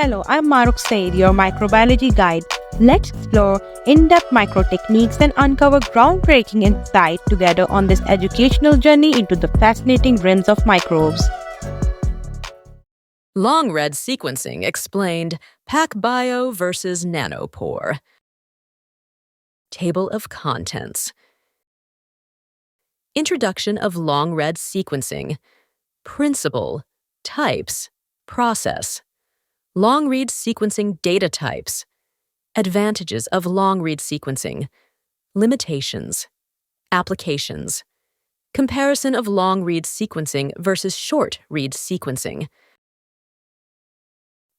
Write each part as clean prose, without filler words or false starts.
Hello, I'm Maruk Said, your microbiology guide. Let's explore in-depth micro techniques and uncover groundbreaking insight together on this educational journey into the fascinating realms of microbes. Long-read sequencing explained PacBio versus Nanopore. Table of contents. Introduction of long-read sequencing. Principle, types, process. Long-read sequencing data types. Advantages of long-read sequencing. Limitations. Applications. Comparison of long-read sequencing versus short-read sequencing.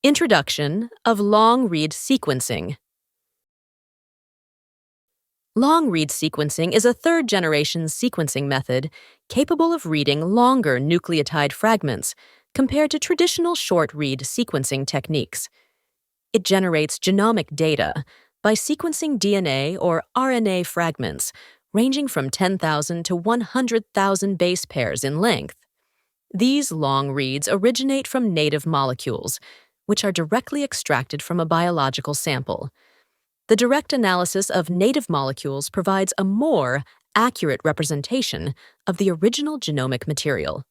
Introduction of long-read sequencing. Long-read sequencing is a third-generation sequencing method capable of reading longer nucleotide fragments compared to traditional short-read sequencing techniques. It generates genomic data by sequencing DNA or RNA fragments ranging from 10,000 to 100,000 base pairs in length. These long reads originate from native molecules, which are directly extracted from a biological sample. The direct analysis of native molecules provides a more accurate representation of the original genomic material.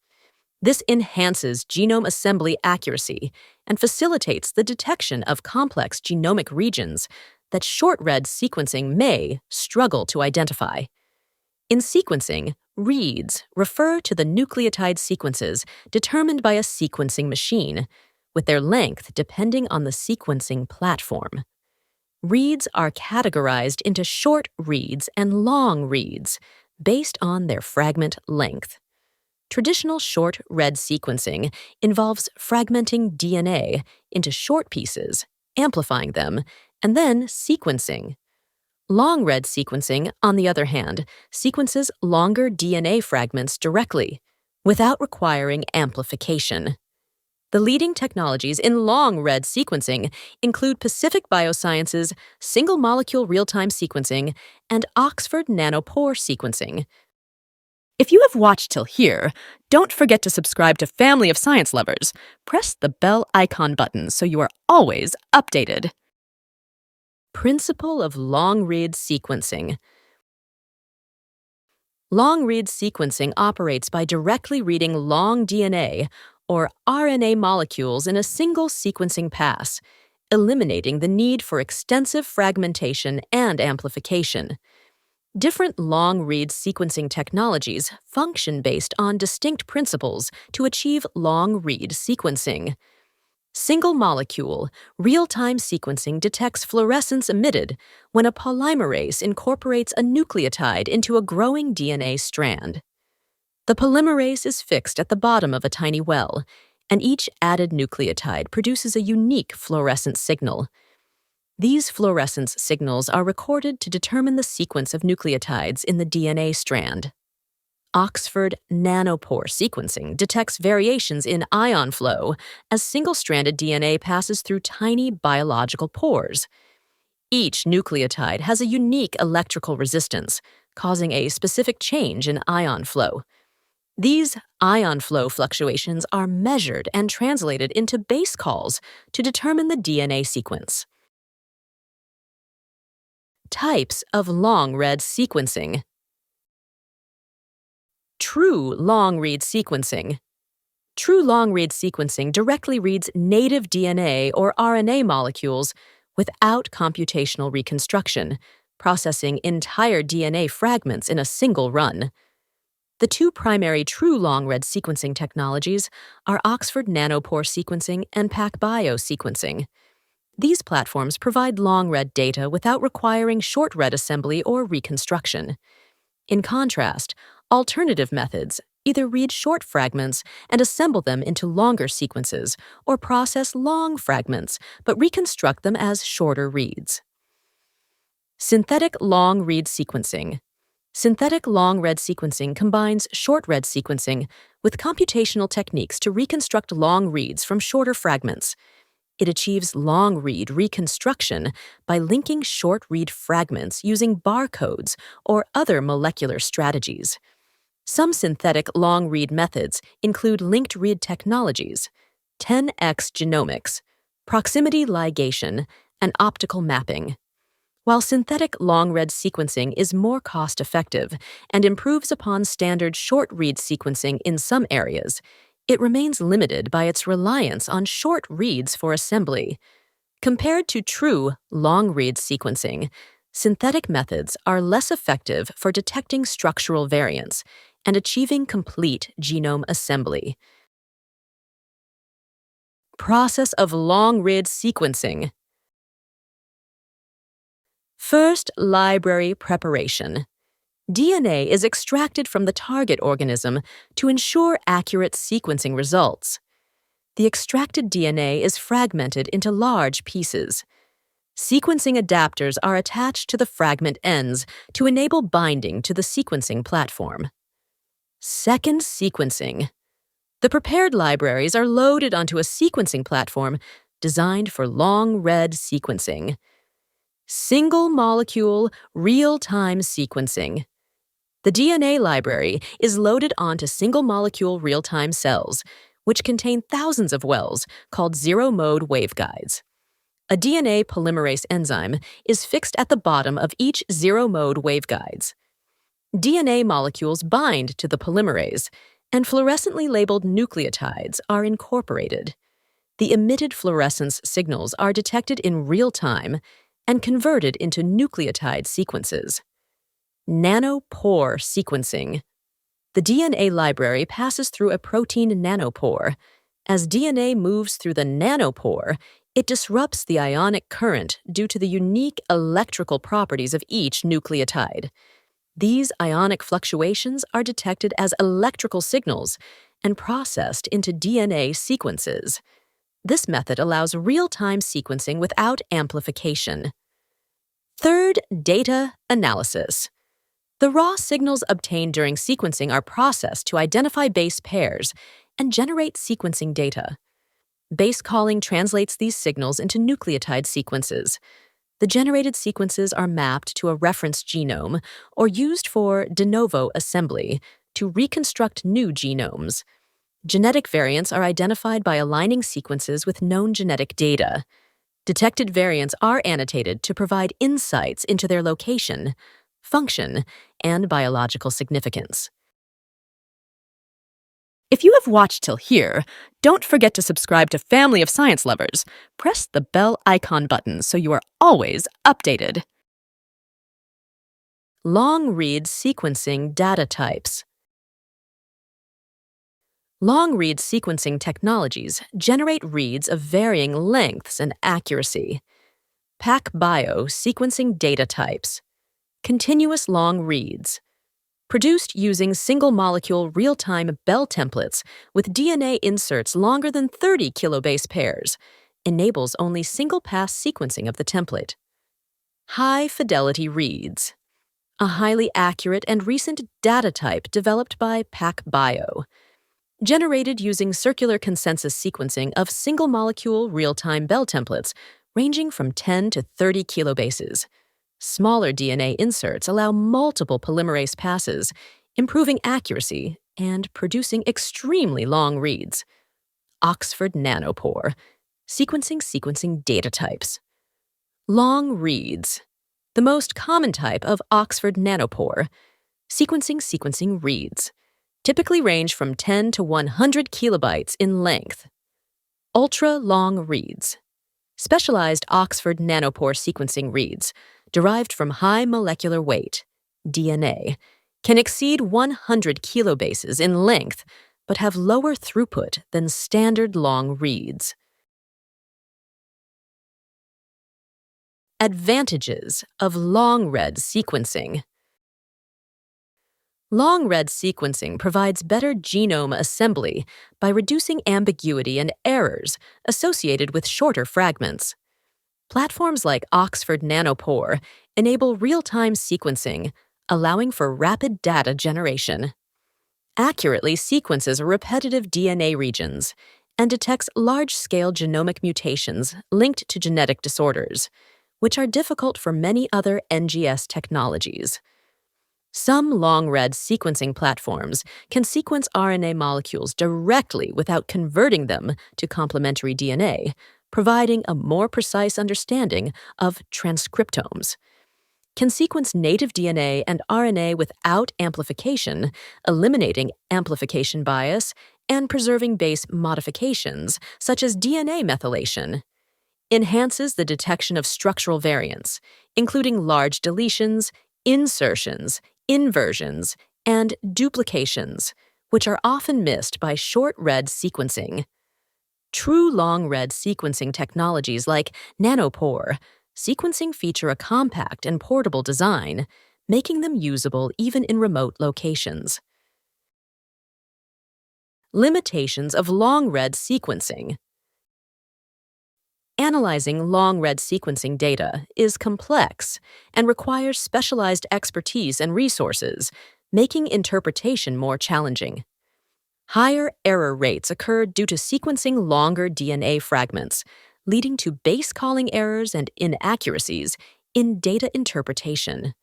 This enhances genome assembly accuracy and facilitates the detection of complex genomic regions that short-read sequencing may struggle to identify. In sequencing, reads refer to the nucleotide sequences determined by a sequencing machine, with their length depending on the sequencing platform. Reads are categorized into short reads and long reads based on their fragment length. Traditional short-read sequencing involves fragmenting DNA into short pieces, amplifying them, and then sequencing. Long-read sequencing, on the other hand, sequences longer DNA fragments directly, without requiring amplification. The leading technologies in long-read sequencing include Pacific Biosciences' single-molecule real-time sequencing and Oxford Nanopore sequencing. If you have watched till here, don't forget to subscribe to Family of Science Lovers. Press the bell icon button so you are always updated. Principle of long-read sequencing. Long-read sequencing operates by directly reading long DNA or RNA molecules in a single sequencing pass, eliminating the need for extensive fragmentation and amplification. Different long-read sequencing technologies function based on distinct principles to achieve long-read sequencing. Single-molecule, real-time sequencing detects fluorescence emitted when a polymerase incorporates a nucleotide into a growing DNA strand. The polymerase is fixed at the bottom of a tiny well, and each added nucleotide produces a unique fluorescent signal. These fluorescence signals are recorded to determine the sequence of nucleotides in the DNA strand. Oxford Nanopore sequencing detects variations in ion flow as single-stranded DNA passes through tiny biological pores. Each nucleotide has a unique electrical resistance, causing a specific change in ion flow. These ion flow fluctuations are measured and translated into base calls to determine the DNA sequence. Types of long-read sequencing. True long-read sequencing. True long-read sequencing directly reads native DNA or RNA molecules without computational reconstruction, processing entire DNA fragments in a single run. The two primary true long-read sequencing technologies are Oxford Nanopore sequencing and PacBio sequencing. These platforms provide long-read data without requiring short-read assembly or reconstruction. In contrast, alternative methods either read short fragments and assemble them into longer sequences or process long fragments but reconstruct them as shorter reads. Synthetic long-read sequencing. Synthetic long-read sequencing combines short-read sequencing with computational techniques to reconstruct long reads from shorter fragments. It achieves long-read reconstruction by linking short-read fragments using barcodes or other molecular strategies. Some synthetic long-read methods include linked-read technologies, 10x Genomics, proximity ligation, and optical mapping. While synthetic long-read sequencing is more cost-effective and improves upon standard short-read sequencing in some areas, it remains limited by its reliance on short reads for assembly. Compared to true long-read sequencing, synthetic methods are less effective for detecting structural variants and achieving complete genome assembly. Process of long-read sequencing. First, library preparation. DNA is extracted from the target organism to ensure accurate sequencing results. The extracted DNA is fragmented into large pieces. Sequencing adapters are attached to the fragment ends to enable binding to the sequencing platform. Second, sequencing. The prepared libraries are loaded onto a sequencing platform designed for long-read sequencing. Single-molecule, real-time sequencing. The DNA library is loaded onto single-molecule real-time cells, which contain thousands of wells called zero-mode waveguides. A DNA polymerase enzyme is fixed at the bottom of each zero-mode waveguides. DNA molecules bind to the polymerase, and fluorescently labeled nucleotides are incorporated. The emitted fluorescence signals are detected in real time and converted into nucleotide sequences. Nanopore sequencing. The DNA library passes through a protein nanopore. As DNA moves through the nanopore, it disrupts the ionic current due to the unique electrical properties of each nucleotide. These ionic fluctuations are detected as electrical signals and processed into DNA sequences. This method allows real-time sequencing without amplification. Third, data analysis. The raw signals obtained during sequencing are processed to identify base pairs and generate sequencing data. Base calling translates these signals into nucleotide sequences. The generated sequences are mapped to a reference genome or used for de novo assembly to reconstruct new genomes. Genetic variants are identified by aligning sequences with known genetic data. Detected variants are annotated to provide insights into their location, function, and biological significance. If you have watched till here, don't forget to subscribe to Family of Science Lovers. Press the bell icon button so you are always updated. Long-read sequencing data types. Long-read sequencing technologies generate reads of varying lengths and accuracy. PacBio sequencing data types. Continuous long reads. Produced using single-molecule real-time Bell templates with DNA inserts longer than 30 kilobase pairs, enables only single-pass sequencing of the template. High-fidelity reads. A highly accurate and recent data type developed by PacBio. Generated using circular consensus sequencing of single-molecule real-time Bell templates ranging from 10 to 30 kilobases. Smaller DNA inserts allow multiple polymerase passes, improving accuracy and producing extremely long reads. Oxford Nanopore, sequencing data types. Long reads. The most common type of Oxford Nanopore, sequencing reads. Typically range from 10 to 100 kilobytes in length. Ultra-long reads. Specialized Oxford Nanopore sequencing reads, derived from high molecular weight, DNA, can exceed 100 kilobases in length, but have lower throughput than standard long reads. Advantages of long-read sequencing. Long-read sequencing provides better genome assembly by reducing ambiguity and errors associated with shorter fragments. Platforms like Oxford Nanopore enable real-time sequencing, allowing for rapid data generation. Accurately sequences repetitive DNA regions and detects large-scale genomic mutations linked to genetic disorders, which are difficult for many other NGS technologies. Some long-read sequencing platforms can sequence RNA molecules directly without converting them to complementary DNA, providing a more precise understanding of transcriptomes. Can sequence native DNA and RNA without amplification, eliminating amplification bias and preserving base modifications, such as DNA methylation. Enhances the detection of structural variants, including large deletions, insertions, inversions, and duplications, which are often missed by short-read sequencing. True long-read sequencing technologies like Nanopore sequencing feature a compact and portable design, making them usable even in remote locations. Limitations of long-read sequencing. Analyzing long-read sequencing data is complex and requires specialized expertise and resources, making interpretation more challenging. Higher error rates occur due to sequencing longer DNA fragments, leading to base calling errors and inaccuracies in data interpretation.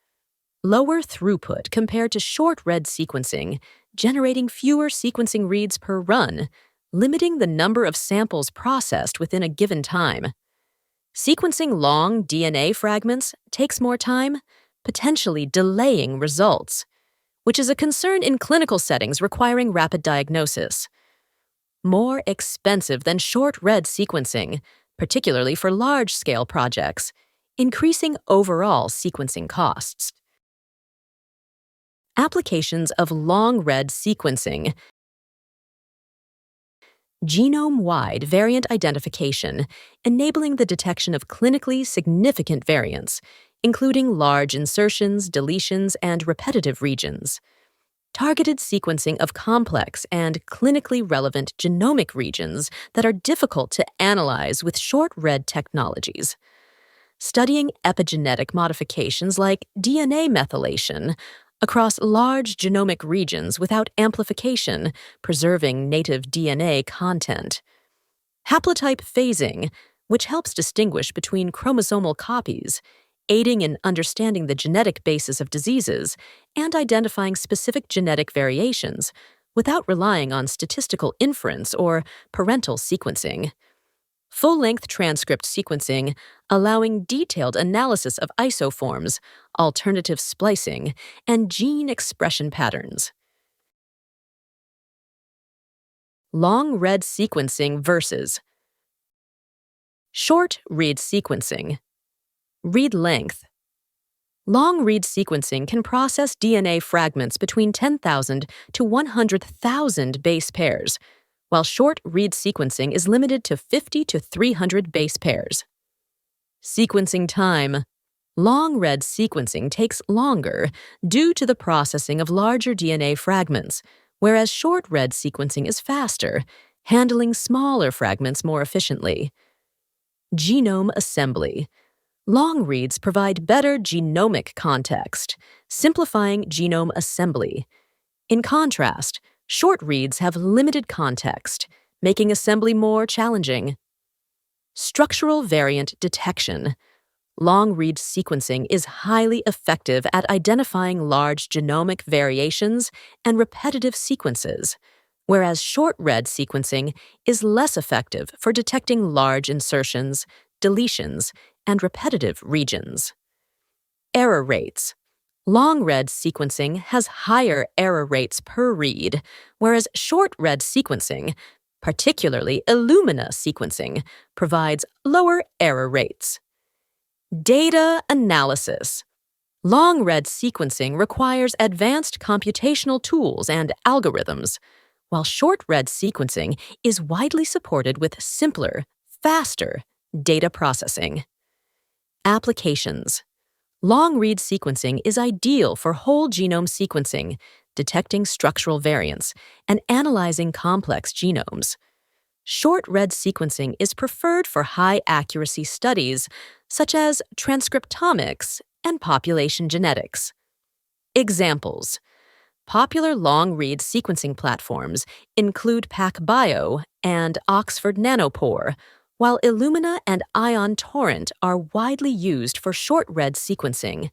Lower throughput compared to short-read sequencing, generating fewer sequencing reads per run, limiting the number of samples processed within a given time. Sequencing long DNA fragments takes more time, potentially delaying results, which is a concern in clinical settings requiring rapid diagnosis. More expensive than short-read sequencing, particularly for large-scale projects, increasing overall sequencing costs. Applications of long-read sequencing. Genome-wide variant identification, enabling the detection of clinically significant variants, including large insertions, deletions, and repetitive regions. Targeted sequencing of complex and clinically relevant genomic regions that are difficult to analyze with short-read technologies. Studying epigenetic modifications like DNA methylation across large genomic regions without amplification, preserving native DNA content. Haplotype phasing, which helps distinguish between chromosomal copies, aiding in understanding the genetic basis of diseases and identifying specific genetic variations without relying on statistical inference or parental sequencing. Full-length transcript sequencing, allowing detailed analysis of isoforms, alternative splicing, and gene expression patterns. Long-read sequencing versus short-read sequencing. Read length. Long-read sequencing can process DNA fragments between 10,000 to 100,000 base pairs, while short-read sequencing is limited to 50 to 300 base pairs. Sequencing time. Long-read sequencing takes longer due to the processing of larger DNA fragments, whereas short-read sequencing is faster, handling smaller fragments more efficiently. Genome assembly. Long reads provide better genomic context, simplifying genome assembly. In contrast, short reads have limited context, making assembly more challenging. Structural variant detection. Long-read sequencing is highly effective at identifying large genomic variations and repetitive sequences, whereas short-read sequencing is less effective for detecting large insertions, deletions, and repetitive regions. Error rates. Long-read sequencing has higher error rates per read, whereas short-read sequencing, particularly Illumina sequencing, provides lower error rates. Data analysis. Long-read sequencing requires advanced computational tools and algorithms, while short-read sequencing is widely supported with simpler, faster data processing. Applications. Long-read sequencing is ideal for whole genome sequencing, detecting structural variants, and analyzing complex genomes. Short-read sequencing is preferred for high-accuracy studies, such as transcriptomics and population genetics. Examples. Popular long-read sequencing platforms include PacBio and Oxford Nanopore, while Illumina and Ion Torrent are widely used for short-read sequencing.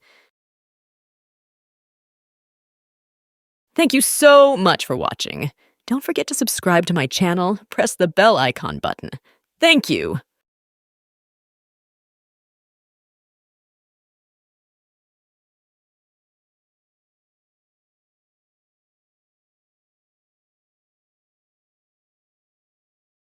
Thank you so much for watching. Don't forget to subscribe to my channel, press the bell icon button. Thank you!